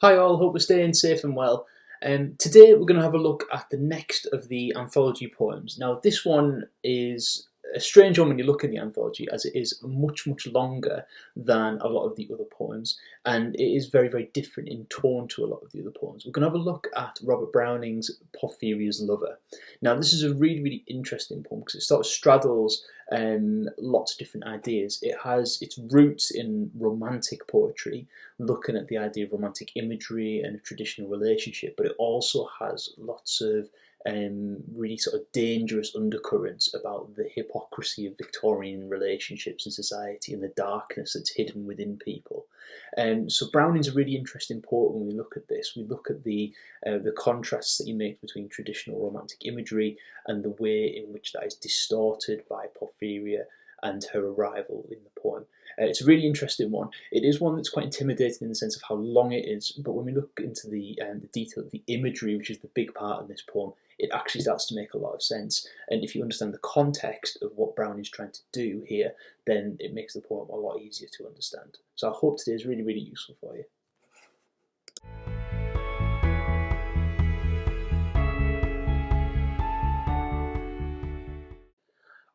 Hi all, hope we're staying safe and well. Today we're going to have a look at the next of the anthology poems. Now this one is a strange one when you look at the anthology, as it is much longer than a lot of the other poems, and it is very different in tone to a lot of the other poems. We're going to have a look at Robert Browning's Porphyria's Lover. Now this is a really interesting poem because it sort of straddles lots of different ideas. It has its roots in romantic poetry, looking at the idea of romantic imagery and a traditional relationship, but it also has lots of really sort of dangerous undercurrents about the hypocrisy of Victorian relationships and society and the darkness that's hidden within people. So Browning's a really interesting poet when we look at this. We look at the contrasts that he makes between traditional romantic imagery and the way in which that is distorted by Porphyria and her arrival in the poem. It's a really interesting one. It is one that's quite intimidating in the sense of how long it is, but when we look into the detail of the imagery, which is the big part of this poem, it actually starts to make a lot of sense. And if you understand the context of what Browning is trying to do here, then it makes the poem a lot easier to understand. So I hope today is really useful for you.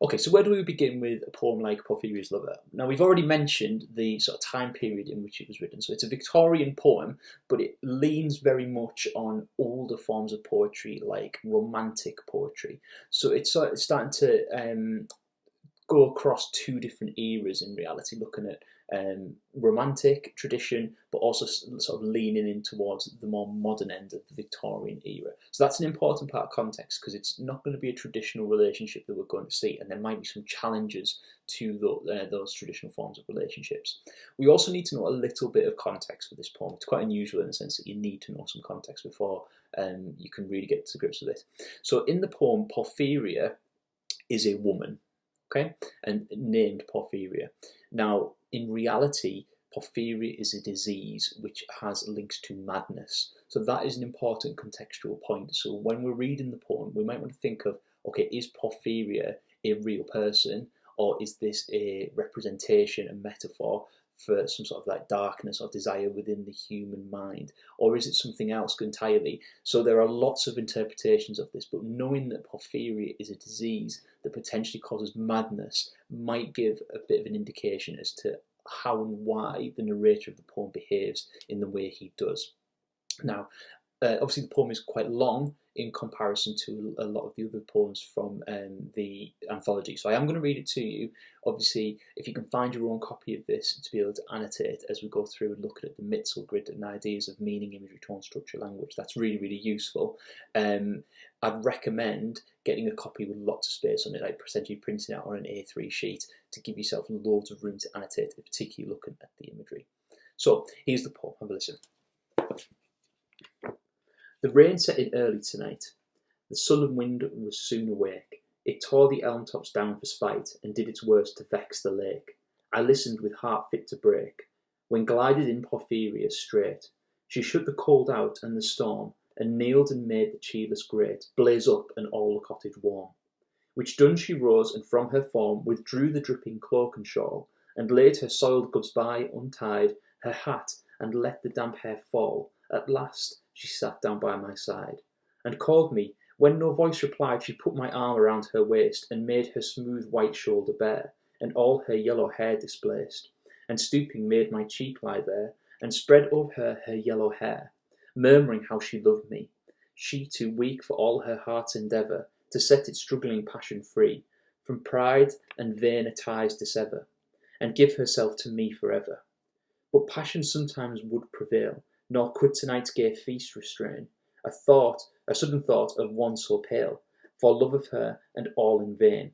Okay, so where do we begin with a poem like Porphyria's Lover? Now, we've already mentioned the sort of time period in which it was written. So it's a Victorian poem, but it leans very much on older forms of poetry, like romantic poetry. So it's sort of starting to go across two different eras in reality, looking at romantic tradition, but also sort of leaning in towards the more modern end of the Victorian era. So that's an important part of context because it's not going to be a traditional relationship that we're going to see, and there might be some challenges to those traditional forms of relationships. We also need to know a little bit of context for this poem. It's quite unusual in the sense that you need to know some context before you can really get to grips with it. So in the poem, Porphyria is a woman, okay, and named Porphyria. Now, in reality, porphyria is a disease which has links to madness. So that is an important contextual point. So when we're reading the poem, we might want to think of, okay, is porphyria a real person, or is this a representation, a metaphor for some sort of like darkness or desire within the human mind, or is it something else entirely? So there are lots of interpretations of this, but knowing that porphyria is a disease that potentially causes madness might give a bit of an indication as to how and why the narrator of the poem behaves in the way he does. Now, obviously the poem is quite long in comparison to a lot of the other poems from the anthology. So I am going to read it to you. Obviously, if you can find your own copy of this to be able to annotate as we go through and look at the Mitzel grid and ideas of meaning, imagery, tone, structure, language, that's really useful. I'd recommend getting a copy with lots of space on it, like potentially printing it out on an A3 sheet to give yourself loads of room to annotate, particularly looking at the imagery. So here's the poem, have a listen. The rain set in early tonight. The sullen wind was soon awake. It tore the elm tops down for spite, and did its worst to vex the lake. I listened with heart fit to break, when glided in Porphyria straight. She shut the cold out and the storm, and kneeled and made the cheerless grate blaze up and all the cottage warm. Which done she rose, and from her form withdrew the dripping cloak and shawl, and laid her soiled goods by, untied her hat, and let the damp hair fall. At last she sat down by my side, and called me. When no voice replied, she put my arm around her waist, and made her smooth white shoulder bare, and all her yellow hair displaced, and stooping made my cheek lie there, and spread over her yellow hair, murmuring how she loved me, she too weak for all her heart's endeavour to set its struggling passion free, from pride and vainer ties to sever, and give herself to me for ever. But passion sometimes would prevail, nor could tonight's gay feast restrain a sudden thought of one so pale, for love of her, and all in vain.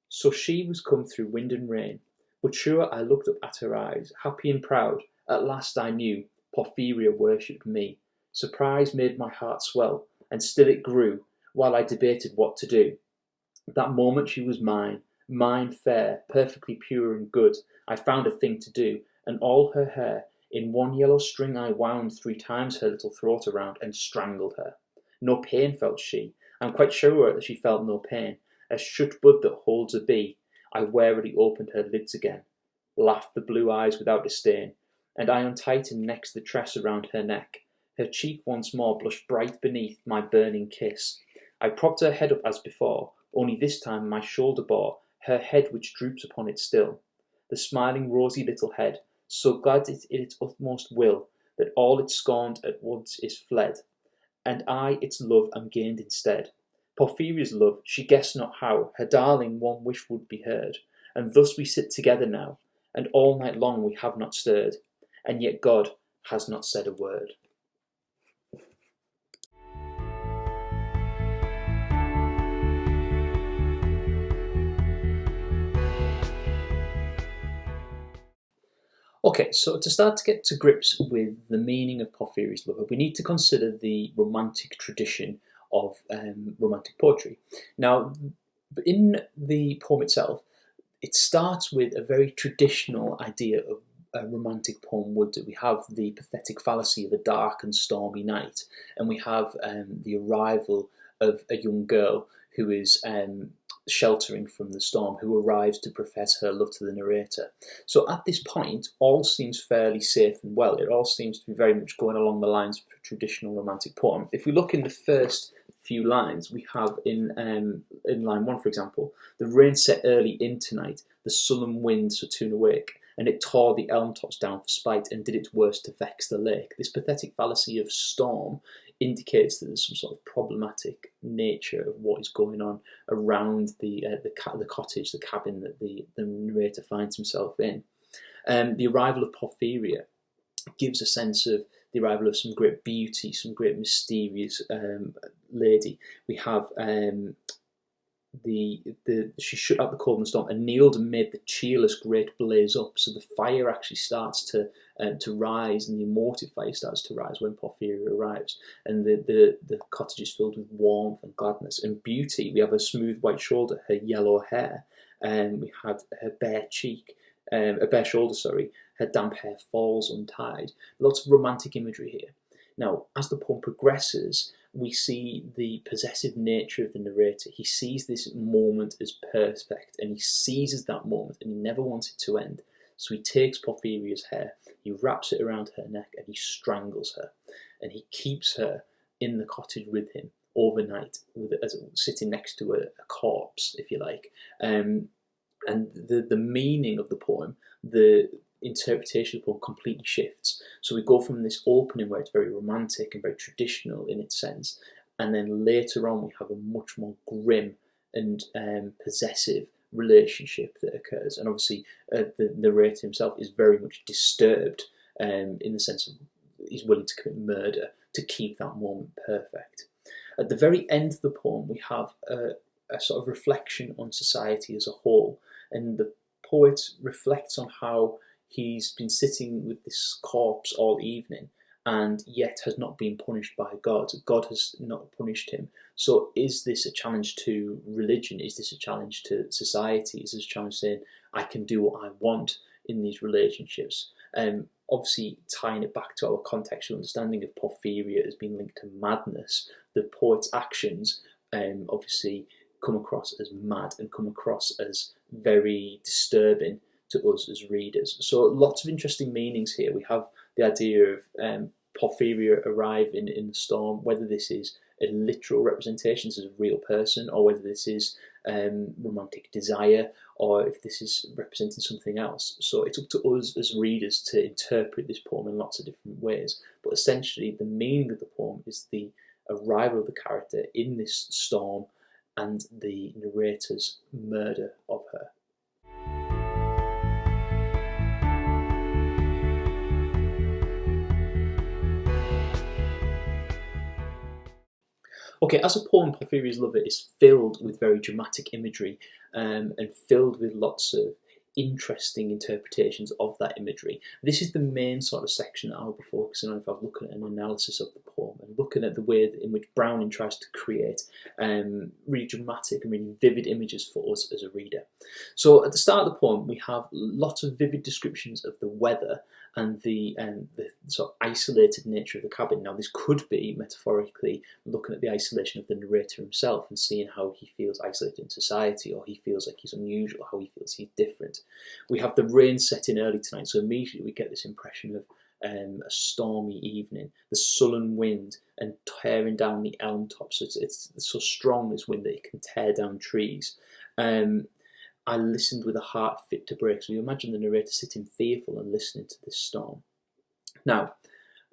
So she was come through wind and rain, but sure I looked up at her eyes, happy and proud. At last I knew Porphyria worshipped me. Surprise made my heart swell, and still it grew, while I debated what to do. That moment she was mine fair, perfectly pure and good. I found a thing to do, and all her hair in one yellow string I wound 3 times her little throat around, and strangled her. No pain felt she. I'm quite sure that she felt no pain. As shut bud that holds a bee, I warily opened her lids again. Laughed the blue eyes without disdain. and I untightened next the tress around her neck. Her cheek once more blushed bright beneath my burning kiss. I propped her head up as before, only this time my shoulder bore her head which droops upon it still. The smiling rosy little head, so glad it in its utmost will, that all it scorned at once is fled, and I its love am gained instead. Porphyria's love, she guessed not how, her darling one wish would be heard, and thus we sit together now, and all night long we have not stirred, and yet God has not said a word. Okay, so to start to get to grips with the meaning of Porphyria's lover, we need to consider the romantic tradition of romantic poetry. Now, in the poem itself, it starts with a very traditional idea of a romantic poem would do. We have the pathetic fallacy of a dark and stormy night, and we have the arrival of a young girl who is sheltering from the storm, who arrives to profess her love to the narrator. So at this point, all seems fairly safe and well. It all seems to be very much going along the lines of a traditional romantic poem. If we look in the first few lines, we have in line 1, for example, the rain set early in tonight, the sullen wind so soon awake, and it tore the elm tops down for spite, and did its worst to vex the lake. This pathetic fallacy of storm indicates that there's some sort of problematic nature of what is going on around the cottage, the cabin that the narrator finds himself in. The arrival of Porphyria gives a sense of the arrival of some great beauty, some great mysterious lady. We have she shut out the cold and storm and kneeled and made the cheerless grate blaze up. So the fire actually starts to rise, and the emotive fire starts to rise when Porphyria arrives, and the cottage is filled with warmth and gladness and beauty. We have her smooth white shoulder, her yellow hair, and we have her bare cheek, a bare shoulder, sorry. Her damp hair falls untied. Lots of romantic imagery here. Now, as the poem progresses, we see the possessive nature of the narrator. He sees this moment as perfect, and he seizes that moment, and he never wants it to end. So he takes Porphyria's hair, he wraps it around her neck, and he strangles her, and he keeps her in the cottage with him overnight, sitting next to a corpse, if you like. And the meaning of the poem, the interpretation of the poem completely shifts. So we go from this opening where it's very romantic and very traditional in its sense, and then later on we have a much more grim and possessive relationship that occurs. And obviously the narrator himself is very much disturbed in the sense of he's willing to commit murder to keep that moment perfect. At the very end of the poem, we have a sort of reflection on society as a whole, and the poet reflects on how he's been sitting with this corpse all evening and yet has not been punished by God. God has not punished him. So is this a challenge to religion? Is this a challenge to society? Is this a challenge saying, I can do what I want in these relationships? Obviously, tying it back to our contextual understanding of Porphyria as being linked to madness, the poet's actions obviously come across as mad and come across as very disturbing to us as readers. So lots of interesting meanings here. We have the idea of Porphyria arriving in the storm, whether this is a literal representation, this is a real person, or whether this is romantic desire, or if this is representing something else. So it's up to us as readers to interpret this poem in lots of different ways. But essentially the meaning of the poem is the arrival of the character in this storm and the narrator's murder of her. Okay, as a poem, Porphyria's Lover is filled with very dramatic imagery and filled with lots of interesting interpretations of that imagery. This is the main sort of section that I'll be focusing on if I look at an analysis of the poem and looking at the way in which Browning tries to create really dramatic and really vivid images for us as a reader. So at the start of the poem, we have lots of vivid descriptions of the weather and the sort of isolated nature of the cabin. Now, this could be metaphorically looking at the isolation of the narrator himself and seeing how he feels isolated in society, or he feels like he's unusual, how he feels he's different. We have the rain setting early tonight, so immediately we get this impression of a stormy evening, the sullen wind and tearing down the elm tops. So it's so strong, this wind, that it can tear down trees. I listened with a heart fit to break. So you imagine the narrator sitting fearful and listening to this storm. Now,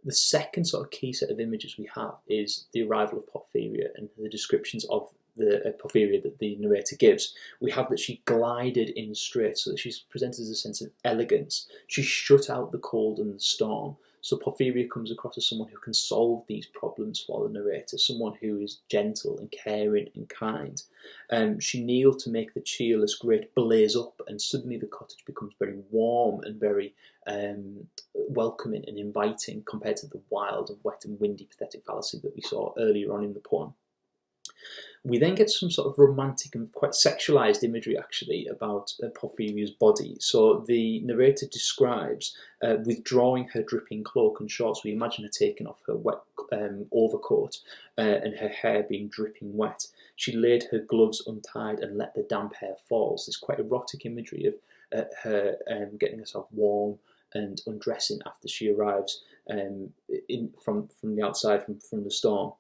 the second sort of key set of images we have is the arrival of Porphyria and the descriptions of the Porphyria that the narrator gives. We have that she glided in straight, so that she's presented as a sense of elegance. She shut out the cold and the storm. So Porphyria comes across as someone who can solve these problems for the narrator, someone who is gentle and caring and kind. She kneeled to make the cheerless grate blaze up, and suddenly the cottage becomes very warm and very welcoming and inviting compared to the wild and wet and windy pathetic fallacy that we saw earlier on in the poem. We then get some sort of romantic and quite sexualized imagery, actually, about Porphyria's body. So the narrator describes withdrawing her dripping cloak and shorts. We imagine her taking off her wet overcoat and her hair being dripping wet. She laid her gloves untied and let the damp hair fall. So this quite erotic imagery of her getting herself warm and undressing after she arrives from the outside, from the storm.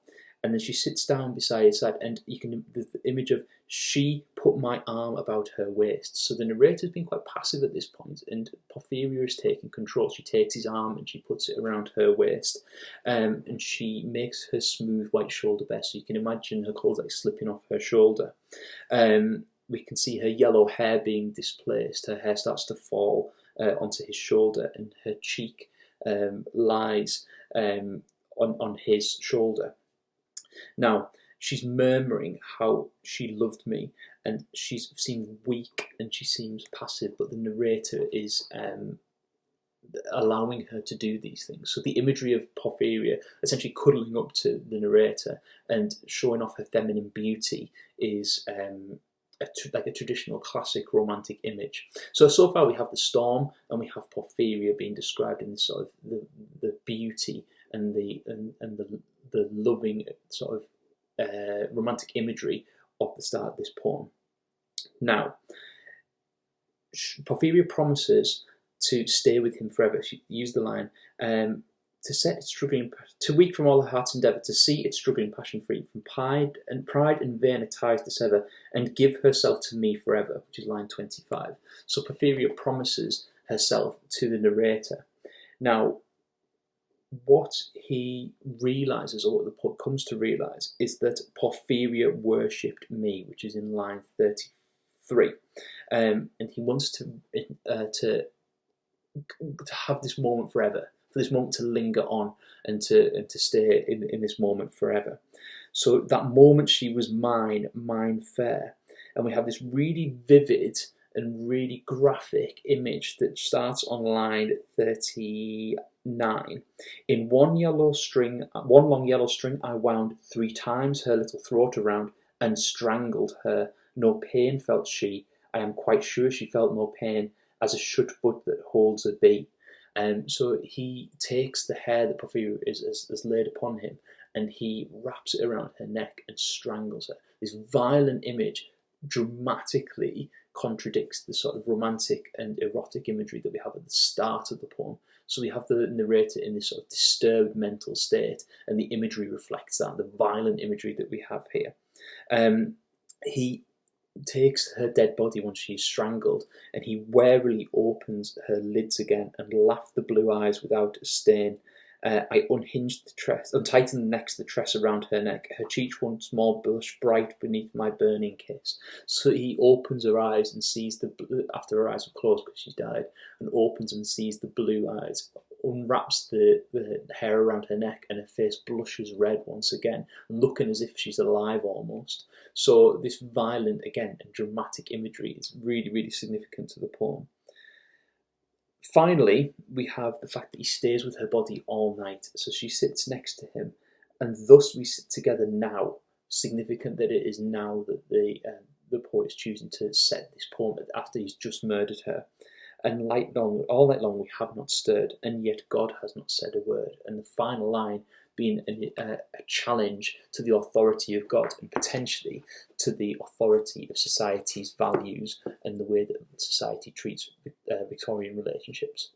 And then she sits down beside his side, and you can the image of she put my arm about her waist. So the narrator's been quite passive at this point, and Porphyria is taking control. She takes his arm and she puts it around her waist, and she makes her smooth white shoulder bare. So you can imagine her clothes like slipping off her shoulder. We can see her yellow hair being displaced. Her hair starts to fall onto his shoulder, and her cheek lies on his shoulder. Now, she's murmuring how she loved me, and she seems weak and she seems passive, but the narrator is allowing her to do these things. So the imagery of Porphyria essentially cuddling up to the narrator and showing off her feminine beauty is like a traditional classic romantic image. So far we have the storm and we have Porphyria being described in this sort of the beauty and the loving sort of romantic imagery of the start of this poem. Now, Porphyria promises to stay with him forever. She used the line, to set its struggling, to weak from all her heart's endeavour, to see its struggling passion free, from pride and vain ties to sever, and give herself to me forever, which is line 25. So Porphyria promises herself to the narrator. Now, what he realises, or what the poet comes to realise, is that Porphyria worshipped me, which is in line 33, and he wants to have this moment forever, for this moment to linger on and to stay in this moment forever. So that moment she was mine, mine fair, and we have this really vivid and really graphic image that starts on line 39. In one long yellow string I wound 3 times her little throat around and strangled her. No pain felt she, I am quite sure she felt no pain, as a shut bud that holds a bee. So he takes the hair that Porphyria has laid upon him, and he wraps it around her neck and strangles her. This violent image dramatically contradicts the sort of romantic and erotic imagery that we have at the start of the poem. So we have the narrator in this sort of disturbed mental state, and the imagery reflects that, the violent imagery that we have here. He takes her dead body once she's strangled, and he warily opens her lids again and laughed the blue eyes without a stain. I unhinged the tress, untightened next the tress around her neck. Her cheeks once more blush bright beneath my burning kiss. So he opens her eyes and sees after her eyes were closed because she's died, and opens and sees the blue eyes, unwraps the hair around her neck, and her face blushes red once again, looking as if she's alive almost. So this violent, again, and dramatic imagery is really, really significant to the poem. Finally, we have the fact that he stays with her body all night. So she sits next to him and thus we sit together now. Significant that it is now that the poet is choosing to set this poem after he's just murdered her. And all night long we have not stirred, and yet God has not said a word. And the final line being a challenge to the authority of God, and potentially to the authority of society's values and the way that society treats Victorian relationships.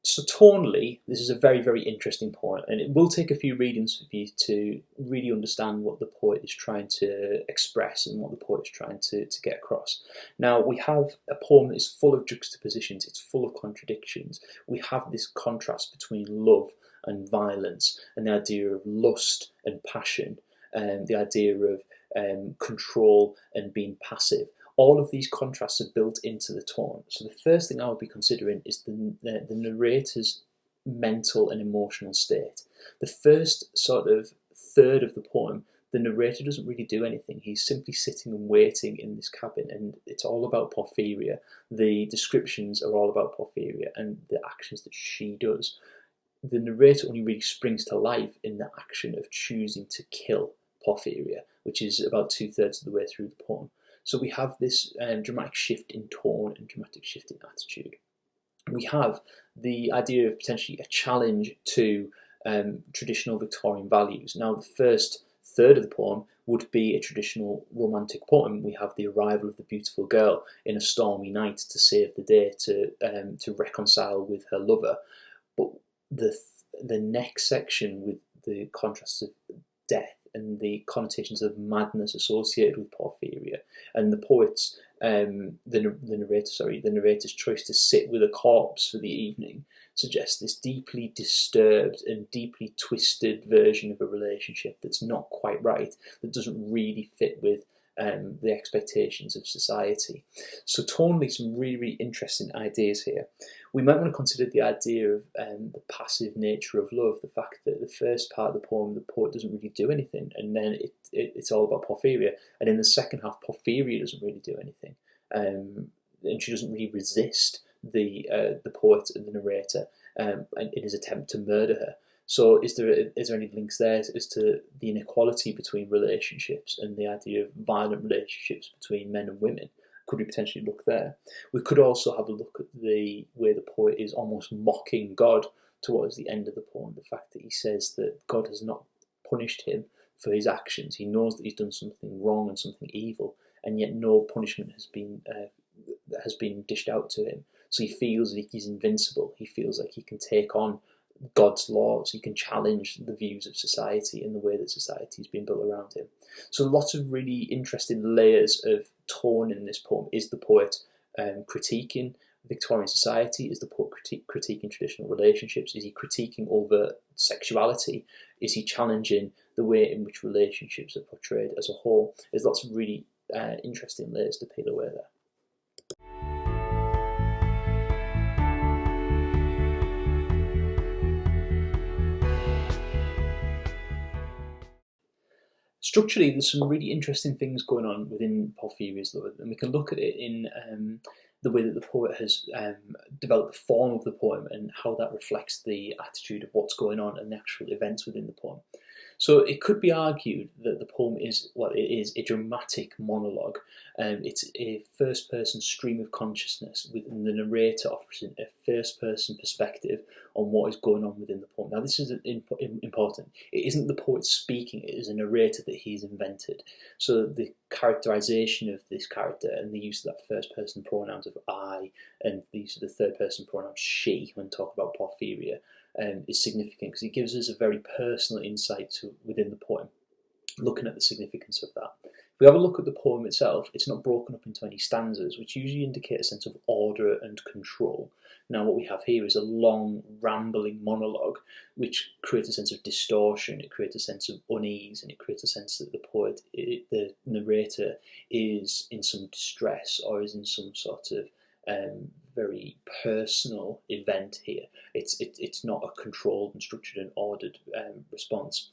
So tonally, this is a very, very interesting poem, and it will take a few readings for you to really understand what the poet is trying to express and what the poet is trying to get across. Now, we have a poem that is full of juxtapositions, it's full of contradictions. We have this contrast between love and violence, and the idea of lust and passion, and the idea of control and being passive. All of these contrasts are built into the tone. So the first thing I would be considering is the narrator's mental and emotional state. The first sort of third of the poem, the narrator doesn't really do anything. He's simply sitting and waiting in this cabin, and it's all about Porphyria. The descriptions are all about Porphyria and the actions that she does. The narrator only really springs to life in the action of choosing to kill Porphyria, which is about 2/3 of the way through the poem. So we have this dramatic shift in tone and dramatic shift in attitude. We have the idea of potentially a challenge to traditional Victorian values. Now, the first third of the poem would be a traditional romantic poem. We have the arrival of the beautiful girl in a stormy night to save the day, to reconcile with her lover. But the next section, with the contrasts of death and the connotations of madness associated with Porphyria, and the poet's the narrator's choice to sit with a corpse for the evening, suggests this deeply disturbed and deeply twisted version of a relationship that's not quite right, that doesn't really fit with the expectations of society. So tonally, some really, really interesting ideas here. We might want to consider the idea of the passive nature of love, the fact that the first part of the poem, the poet doesn't really do anything, and then it's all about Porphyria, and in the second half, Porphyria doesn't really do anything, and she doesn't really resist the poet and the narrator in his attempt to murder her. So is there any links there as to the inequality between relationships and the idea of violent relationships between men and women? Could we potentially look there? We could also have a look at the way the poet is almost mocking God towards the end of the poem, the fact that he says that God has not punished him for his actions. He knows that he's done something wrong and something evil, and yet no punishment has been dished out to him. So he feels like he's invincible. He feels like he can take on God's laws. He can challenge the views of society and the way that society has been built around him. So lots of really interesting layers of tone in this poem. Is the poet critiquing Victorian society? Is the poet critiquing traditional relationships? Is he critiquing over sexuality? Is he challenging the way in which relationships are portrayed as a whole? There's lots of really interesting layers to peel away there. Structurally, there's some really interesting things going on within Porphyria's love, and we can look at it in the way that the poet has developed the form of the poem and how that reflects the attitude of what's going on and the actual events within the poem. So it could be argued that the poem is, well, it is a dramatic monologue. It's a first-person stream of consciousness, with the narrator offering a first-person perspective on what is going on within the poem. Now, this is important. It isn't the poet speaking, it is a narrator that he's invented. So the characterization of this character and the use of that first-person pronouns of I and the use of the third-person pronoun she when talking about Porphyria is significant, because it gives us a very personal insight within the poem, looking at the significance of that. If we have a look at the poem itself, it's not broken up into any stanzas, which usually indicate a sense of order and control. Now, what we have here is a long, rambling monologue, which creates a sense of distortion, it creates a sense of unease, and it creates a sense that the narrator, is in some distress or is in some sort of very personal event here. It's not a controlled and structured and ordered response.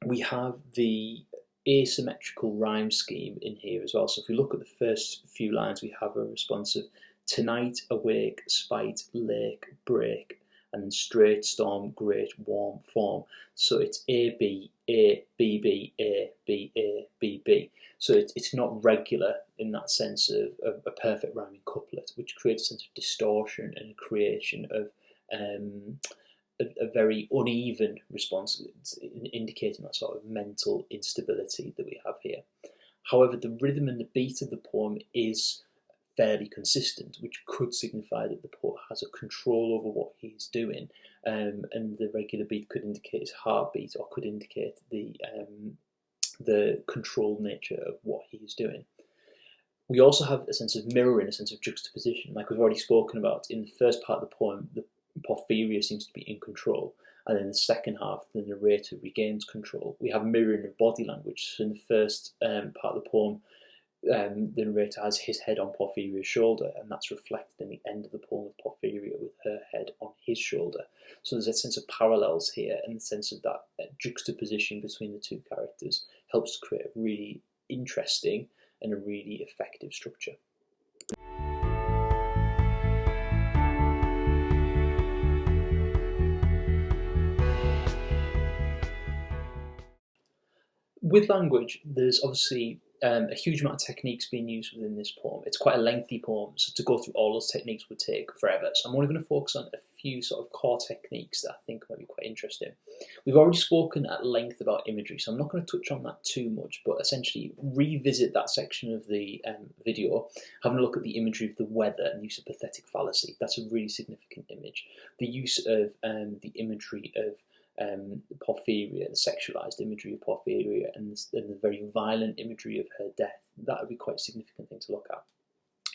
We have the asymmetrical rhyme scheme in here as well. So if we look at the first few lines, we have a response of tonight, awake, spite, lake, break, and then straight, storm, great, warm, form. So it's A, B, A, B, B, A, B, A, B, B. So it's not regular in that sense of a perfect rhyming couplet, which creates a sense of distortion and a creation of a very uneven response, indicating that sort of mental instability that we have here. However, the rhythm and the beat of the poem is fairly consistent, which could signify that the poet has a control over what he's doing, and the regular beat could indicate his heartbeat, or could indicate the controlled nature of what he's doing. We also have a sense of mirroring, a sense of juxtaposition, like we've already spoken about. In the first part of the poem, the Porphyria seems to be in control, and in the second half, the narrator regains control. We have mirroring of body language. So in the first part of the poem, the narrator has his head on Porphyria's shoulder, and that's reflected in the end of the poem with Porphyria with her head on his shoulder. So there's a sense of parallels here, and the sense of that juxtaposition between the two characters helps to create a really interesting and a really effective structure. With language, there's obviously a huge amount of techniques being used within this poem. It's quite a lengthy poem, so to go through all those techniques would take forever. So I'm only going to focus on a few sort of core techniques that I think might be quite interesting. We've already spoken at length about imagery, so I'm not going to touch on that too much, but essentially revisit that section of the video, having a look at the imagery of the weather and the use of pathetic fallacy. That's a really significant image. The use of the imagery of Porphyria, the sexualized imagery of Porphyria, and the very violent imagery of her death, that would be quite a significant thing to look at.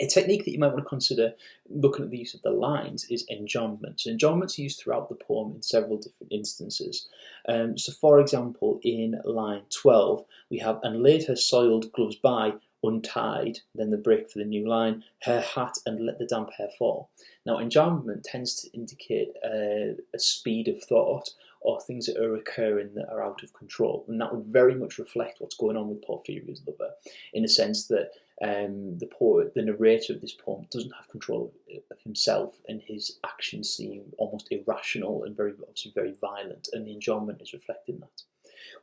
A technique that you might want to consider looking at the use of the lines is enjambment. So enjambment's used throughout the poem in several different instances. So for example, in line 12, we have, and laid her soiled gloves by, untied, then the break for the new line, her hat and let the damp hair fall. Now, enjambment tends to indicate a speed of thought, or things that are occurring that are out of control, and that would very much reflect what's going on with Porphyria's lover, in a sense that the poet, the narrator of this poem, doesn't have control of himself, and his actions seem almost irrational and obviously very violent, and the enjambment is reflecting that.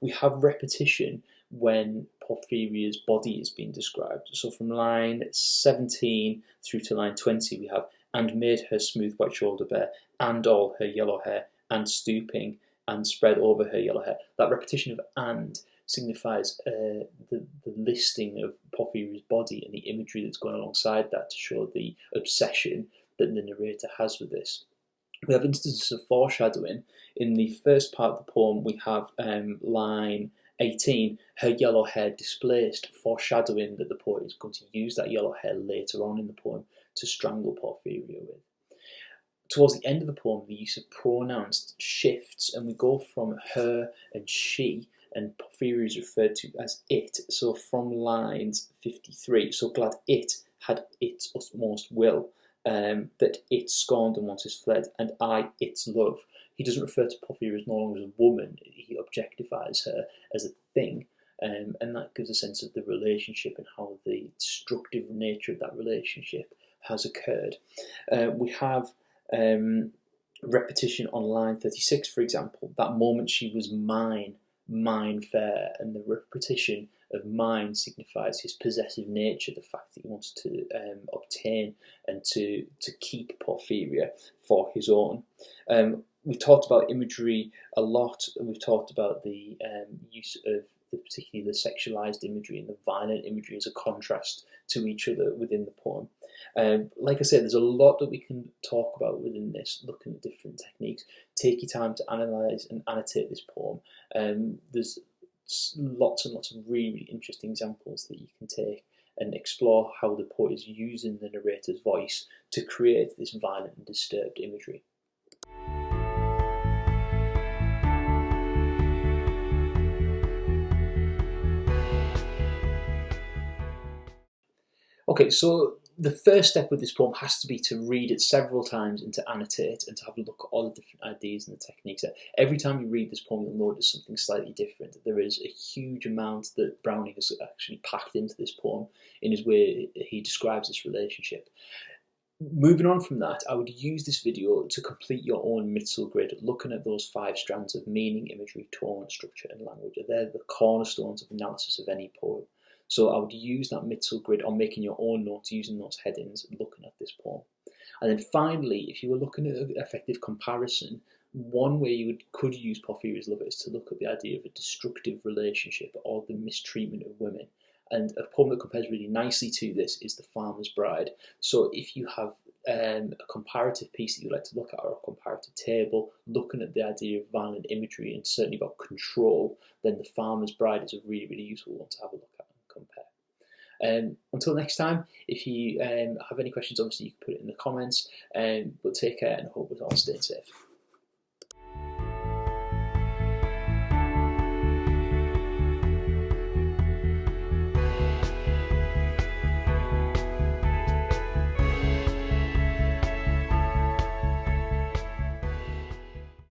We have repetition when Porphyria's body is being described. So from line 17 through to line 20, we have, and made her smooth white shoulder bare, and all her yellow hair, and stooping, and spread over her yellow hair. That repetition of and signifies the listing of Porphyria's body and the imagery that's going alongside that to show the obsession that the narrator has with this. We have instances of foreshadowing. In the first part of the poem, we have line 18, her yellow hair displaced, foreshadowing that the poet is going to use that yellow hair later on in the poem to strangle Porphyria with. Towards the end of the poem, the use of pronouns shifts, and we go from her and she, and Porphyria is referred to as it. So from lines 53, so glad it had its utmost will, that it scorned and once is fled, and I its love. He doesn't refer to Porphyria as no longer as a woman, he objectifies her as a thing, and that gives a sense of the relationship and how the destructive nature of that relationship has occurred. We have repetition on line 36, for example, that moment she was mine fair, and the repetition of mine signifies his possessive nature, the fact that he wants to obtain and to keep Porphyria for his own. We've talked about imagery a lot, and we've talked about the use of particularly the sexualized imagery and the violent imagery as a contrast to each other within the poem. Like I said, there's a lot that we can talk about within this, looking at different techniques. Take your time to analyse and annotate this poem. There's lots and lots of really interesting examples that you can take and explore how the poet is using the narrator's voice to create this violent and disturbed imagery. Okay, so the first step with this poem has to be to read it several times and to annotate and to have a look at all the different ideas and the techniques. Every time you read this poem, you'll notice something slightly different. There is a huge amount that Browning has actually packed into this poem in his way he describes this relationship. Moving on from that, I would use this video to complete your own Mitzel grid, looking at those 5 strands of meaning, imagery, tone, structure, and language. They're the cornerstones of analysis of any poem. So I would use that Mitzel grid on making your own notes, using those headings, looking at this poem. And then finally, if you were looking at an effective comparison, one way you could use Porphyria's Lover is to look at the idea of a destructive relationship or the mistreatment of women. And a poem that compares really nicely to this is The Farmer's Bride. So if you have a comparative piece that you like to look at, or a comparative table, looking at the idea of violent imagery and certainly about control, then The Farmer's Bride is a really, really useful one to have a look at and compare. Until next time, if you have any questions, obviously you can put it in the comments. But take care and I hope we're all staying safe.